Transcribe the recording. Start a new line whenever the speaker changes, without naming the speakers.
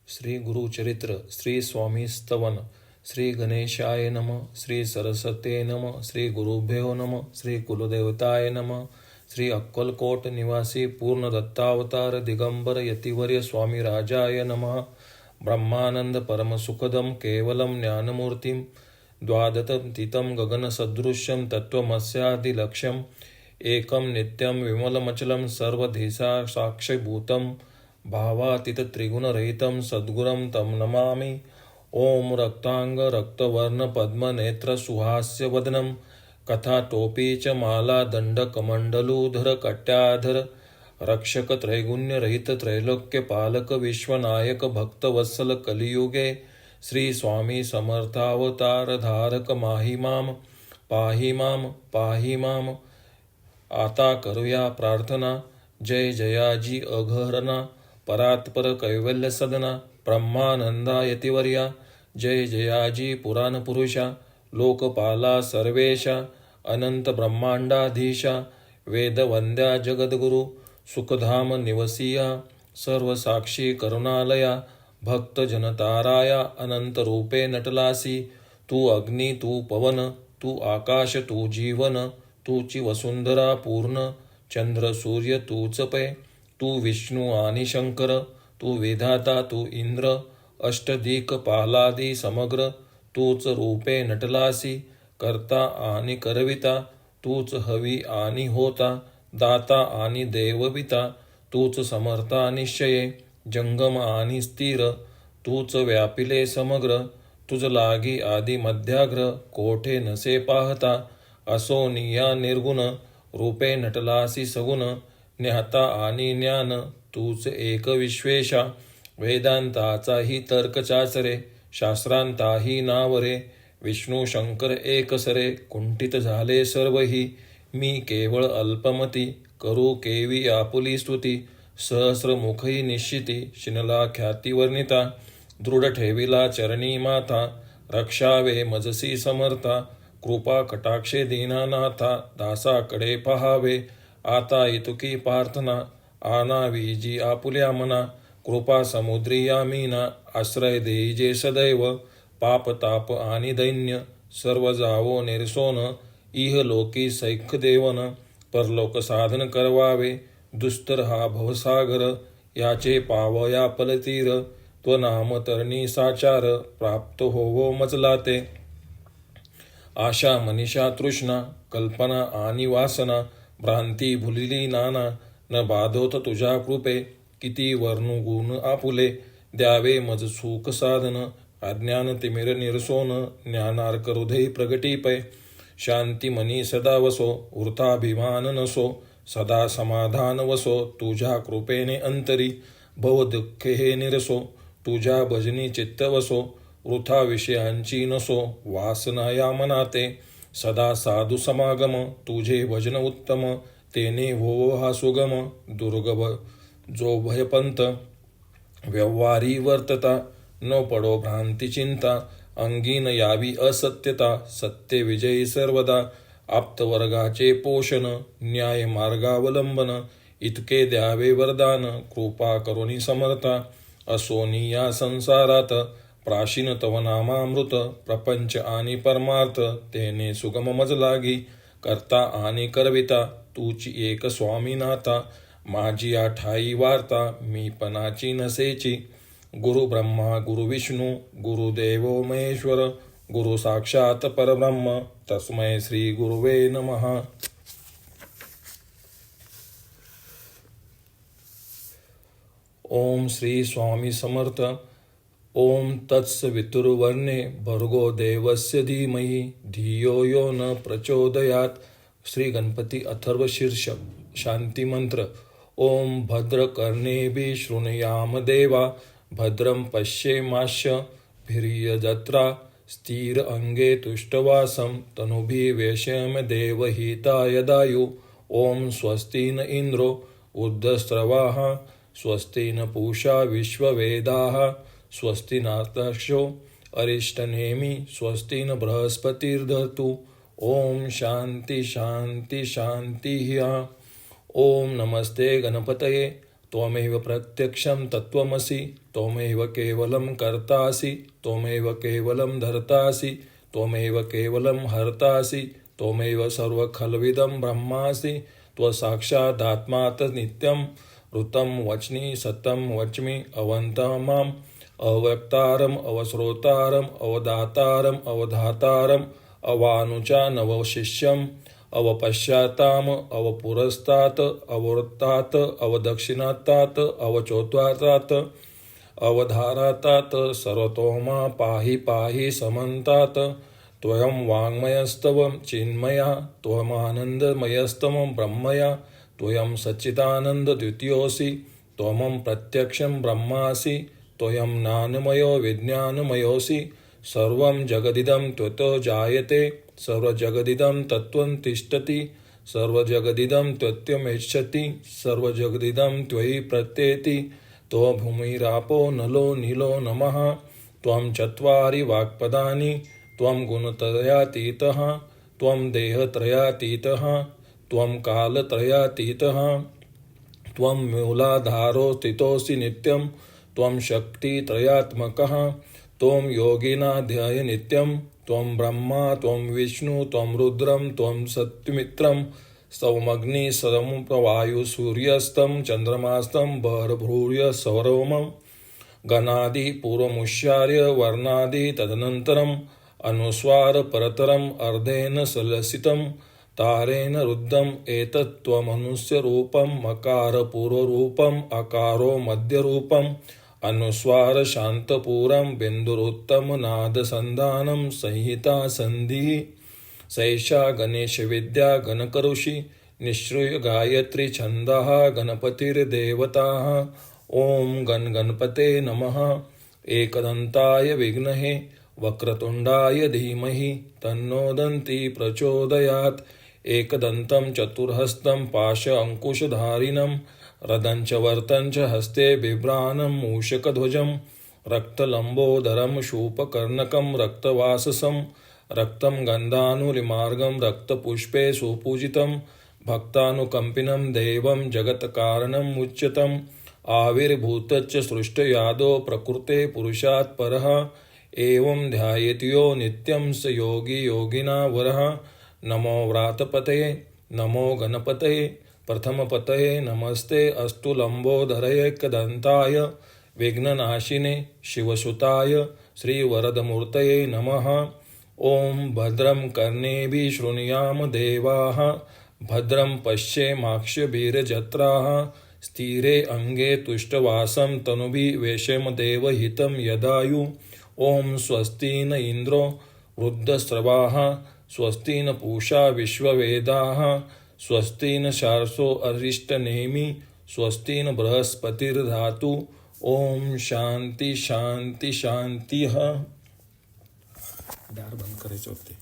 श्री गुरुचरित्र, श्री स्वामी स्तवन, श्री गणेशाय नमः, श्री सरस्वते नमः, श्री गुरुभ्यो नमः, श्री कुलदेवताय नमः, श्री अक्कलकोट निवासी पूर्ण दत्तावतार दिगंबर यतिवर्य स्वामी राजाय नमः. ब्रह्मानंद परम सुखदम केवलम ज्ञानमूर्तिम द्वादतीतं गगनसदृश्यं तत्त्वमस्यादिलक्ष्यम् एकं नित्यं विमलमचलं सर्वदेशा साक्षीभूतं भावातीत त्रिगुणरहितं सद्गुरं तं नमामि. ओम रक्तांग रक्तवर्ण पद्मनेत्र सुहास्यवदनं कथाटोपी च माला दंडकमंडलूधर कट्याधर रक्षक त्रैगुण्यरहित त्रैलोक्य पालक विश्वनायक भक्तवत्सल कलियुगे श्री स्वामी समर्थावतार धारक माही माम पाही माम पाही माम. आता करूया प्रार्थना. जय जयाजी अघहरणा परात्पर कैवल्य सदना ब्रह्मानंदा यतिवर्या. जय जयाजी पुराण पुरुषा लोकपाला सर्वेशा अनंत ब्रह्मांडाधीशा वेदवंद्या जगद्गुरु सुखधाम निवसिया सर्वसाक्षी करुणालया भक्त जनताराया अनंत रूपे नटलासी. तू अग्नी तू पवन तू आकाश तू जीवन तूची वसुंधरा पूर्ण चंद्र सूर्य तूच पै. तू विष्णू आणि शंकर तू विधाता तू इंद्र अष्टदिक पालादी समग्र तूच रूपे नटलासी. करता आणि करविता तूच हवी आणि होता दाता आणि देवविता तूच समर्था निश्चये जंगम आणि स्थिर तूच व्यापिले समग्र. तुझ लागी आदि मध्याग्र कोठे नसे पाहता असो निया निर्गुण रूपे नटलासी सगुण. ज्ञाता आणि ज्ञान तूच एक विश्वेशा वेदांताचाही तर्क चाचरे शास्त्रांताही नावरे. विष्णू शंकर एकसरे कुंठित झाले सर्वही. मी केवळ अल्पमती करू केवी आपुली स्तुती. सहस्रमुखी निश्चिती शिनला ख्याती वर्णिता. दृढ ठेविला चरणी माथा रक्षावे मजसी समर्था. कृपा कटाक्षे दीनानाथा दासाकडे पहावे. आता इतुकी प्रार्थना आनावी जी आपुल्या मना. कृपा समुद्री या मीना आश्रय देईजे सदैव. पाप ताप आणि दैन्य सर्व जावो निरसोन. इह लोकी सैख देवन परलोक साधन करवावे. दुस्तर हा भवसागर याचे पावया पलतीर. त्वनाम तरणी साचार प्राप्त होवो मजला ते. आशा मनीषा तृष्णा कल्पना आणि वासना भ्रांती भुलिली नाना. न बाधोत तुझ्या कृपे किती वर्णू गुण आपुले. द्यावे मज सुख साधन अज्ञान तिमिर निरसोन. ज्ञानार्क हृदय प्रगटीपै शांती मनी सदा वसो. वृथाभिमान नसो सदा समाधान वसो. तुझ्या कृपेने अंतरी भव दुःखे हे निरसो. तुझ्या भजनी चित्त वसो वृथा विषयांची नसो. वासना या मनाते सदा साधू समागम. तुझे भजन उत्तम तेने हो हा सुगम. दुर्गम जो भयपंत व्यवहारी वर्तता. न पडो भ्रांती चिंता अंगीन यावी असत्यता. सत्य विजयी सर्वदा आप्तवर्गाचे पोषण. न्याय मार्गावलंबन इतके द्यावे वरदान. कृपा करुणी समर्था असोनी या संसारात. प्राचीन तव नामामृत प्रपंच आणि परमार्थ तेने सुगम मज लागी. करता आणि करविता तूची एक स्वामीनाथा. माझी आठाई वार्ता मी पणाची नसेची. गुरु ब्रह्मा गुरु विष्णू गुरुदेवो महेश्वर गुरु साक्षात परब्रह्म तस्मै श्री गुरुवे नमः. ओम श्री स्वामी समर्थ. ओम तत्सवितुर्वरेण्ये भर्गो देवस्य धीमहि धियो यो न प्रचोदयात्. श्री गणपती अथर्व शीर्षक शांती मंत्र. ओम भद्रकर्णेभिः शृणुयाम देवा भद्रं पश्येमाशभिर्यजत्रा. स्थिर अंगे तुष्टवासं तनुभिः वेशम देवहिताय दायु. ओम स्वस्ति न इंद्रो उद्धस्रवाः स्वस्ति न पूषा विश्ववेदाः स्वस्ति नार्तक्षो अरिष्टनेमि स्वस्ति न बृहस्पतिर्दधतु. ओम शांती शांती शांती. ओम नमस्ते गणपतये त्वमेव प्रत्यक्षं तत्त्वमसि त्वमेव केवलं कर्तासि त्वमेव केवलं धर्तासि त्वमेव केवलं हर्तासि त्वमेव सर्वखल्विदं ब्रह्मासि त्वसाक्षादात्मात् नित्यं ऋतं वच्मि सतं वच्मि अवन्तं माम् अवक्तारम् अवश्रोतारम् अवदातारम् अवधातारम् अवानुचानवशिष्यम् अवपश्चाताम् अवपुरस्तात् अववृत्तात् अवदक्षिणात्तात् अवचोद्वातात् अवधारातात् सर्वतोमा पाहि पाहि समन्तात् त्वयं वाङ्मयस्तव चिन्मया त्वमानन्दमयस्तव ब्रह्मया त्वयं सच्चिदानन्दद्वितीयोऽसि त्वमं प्रत्यक्षं ब्रह्मासि त्वयं ज्ञानमयो विज्ञानमयोऽसि सर्वं जगदिदं त्वतो जायते सर्वजगदिदं तत्त्वं तिष्ठति सर्वजगदिदं त्वत्यमेष्यति सर्वजगदिदं त्वयि प्रत्येति त्वो भूमिरापो नलो नीलो नमः त्वं चत्वारि वाक्पदानि त्वं गुणत्रयातीतः त्वं देहत्रयातीतः त्वं कालत्रयातीतः त्वं मूलाधारो स्थितोऽसि नित्यं त्वं शक्तित्रयात्मकः त्वं योगिनाध्याय नित्यं त्वं ब्रह्मा त्वं विष्णु त्वं रुद्रं त्वं सत्यमित्रं स्तवमग्नि सदं वायु सूर्यस्तं चन्द्रमास्तं बर्भूर्य सौरवमं गणादि पूर्वमुच्चार्य वर्णादि तदनन्तरम् अनुस्वार परतरम् अर्धेन सलसितं तारेण रुद्धम् एतत्त्वमनुस्यरूपं मकारपूर्वरूपम् अकारो मध्यरूपम् अनुस्वार शान्तपूरं बिन्दुरुत्तमनादसन्धानं संहिता सन्धिः सैषा गणेशविद्या गणकऋषि निःश्रूय गायत्री छन्दः गणपतिर्देवताः ॐ गणपते नमः एकदन्ताय विघ्नहे वक्रतुण्डाय धीमहि तन्नो दन्ती प्रचोदयात् एकदन्तं चतुर्हस्तं पाश अंकुशधारिणं रदञ्च वर्तञ्च हस्ते बिभ्राणं मूषकध्वजं रक्तलम्बोदरं शूपकर्णकं रक्तवाससं रक्तं गन्धानुलिमार्गं रक्तपुष्पे सुपूजितं भक्तानुकम्पिनं देवं जगत्कारणम् उच्यतम् आविर्भूतच्च सृष्टयादो प्रकृते पुरुषात् परः एवं ध्यायेत्यो नित्यं स योगी योगिनावरः नमो व्रातपतये नमो गणपतये प्रथमपतये नमस्ते अस्तु लम्बोदरैकदन्ताय विघ्ननाशिने शिवसुताय श्रीवरदमूर्तये नमः ॐ भद्रं कर्णेभिः शृणुयाम देवाः भद्रं पश्येमाक्षभिर्जत्राः स्थिरे अंगे तुष्टवासं तनुभिः वेशम देवहितं यदायु ॐ स्वस्ति न इन्द्रो वृद्धस्रवाः स्वस्ति न पूषा विश्ववेदाः स्वस्ति न शार्सो अरिष्टनेमि स्वस्ति न बृहस्पतिर्धातु ॐ शांति शांति शांति। दार बंद करायचं होते.